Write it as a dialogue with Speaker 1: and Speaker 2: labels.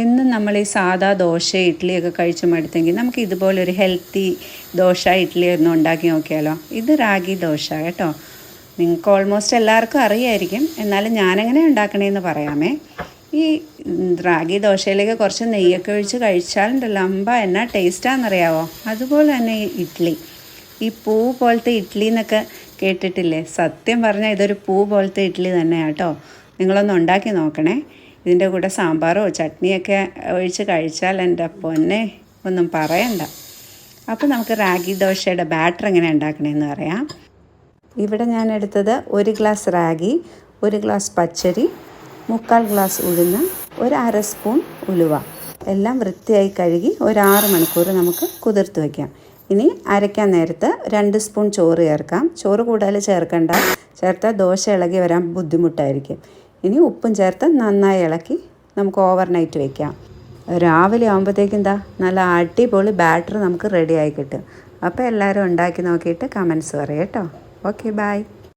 Speaker 1: എന്നും നമ്മൾ ഈ സാധാ ദോശ ഇഡ്ഡലിയൊക്കെ കഴിച്ച് മടുത്തെങ്കിൽ നമുക്ക് ഇതുപോലൊരു ഹെൽത്തി ദോശ ഇഡ്ഡലി ഒന്ന് ഉണ്ടാക്കി നോക്കിയാലോ. ഇത് റാഗി ദോശ കേട്ടോ. നിങ്ങൾക്ക് ഓൾമോസ്റ്റ് എല്ലാവർക്കും അറിയായിരിക്കും, എന്നാലും ഞാനെങ്ങനെ ഉണ്ടാക്കണേന്ന് പറയാമേ. ഈ റാഗി ദോശയിലേക്ക് കുറച്ച് നെയ്യൊക്കെ ഒഴിച്ച് കഴിച്ചാലുണ്ടല്ലോ അമ്പ എന്നാ ടേസ്റ്റാണെന്നറിയാവോ. അതുപോലെ തന്നെ ഈ ഇഡ്ഡലി, ഈ പൂ പോലത്തെ ഇഡ്ഡലി എന്നൊക്കെ കേട്ടിട്ടില്ലേ? സത്യം പറഞ്ഞാൽ ഇതൊരു പൂ പോലത്തെ ഇഡ്ഡലി തന്നെയാണ് കേട്ടോ. നിങ്ങളൊന്ന് ഉണ്ടാക്കി നോക്കണേ. ഇതിൻ്റെ കൂടെ സാമ്പാറോ ചട്നിയൊക്കെ ഒഴിച്ച് കഴിച്ചാൽ എൻ്റെ പൊന്നെ ഒന്നും പറയണ്ട. അപ്പോൾ നമുക്ക് റാഗി ദോശയുടെ ബാറ്റർ എങ്ങനെ ഉണ്ടാക്കണമെന്ന് പറയാം. ഇവിടെ ഞാൻ എടുത്തത് 1 ഗ്ലാസ് റാഗി, 1 ഗ്ലാസ് പച്ചരി, 3/4 ഗ്ലാസ് ഉഴുന്ന്, 1/2 സ്പൂൺ ഉലുവ എല്ലാം വൃത്തിയായി കഴുകി ഒരു 6 മണിക്കൂർ നമുക്ക് കുതിർത്ത് വയ്ക്കാം. ഇനി അരയ്ക്കാൻ നേരത്ത് 2 സ്പൂൺ ചോറ് ചേർക്കാം. ചോറ് കൂടുതൽ ചേർക്കണ്ട, ചേർത്താൽ ദോശ ഇളകി വരാൻ ബുദ്ധിമുട്ടായിരിക്കും. ഇനി ഉപ്പും ചേർത്ത് നന്നായി ഇളക്കി നമുക്ക് ഓവർനൈറ്റ് വയ്ക്കാം. രാവിലെ ആകുമ്പോഴത്തേക്കും നല്ല അടിപൊളി ബാറ്റർ നമുക്ക് റെഡിയായി കിട്ടും. അപ്പോൾ എല്ലാവരും ഉണ്ടാക്കി നോക്കിയിട്ട് കമൻസ് പറയാം കേട്ടോ. Okay, by.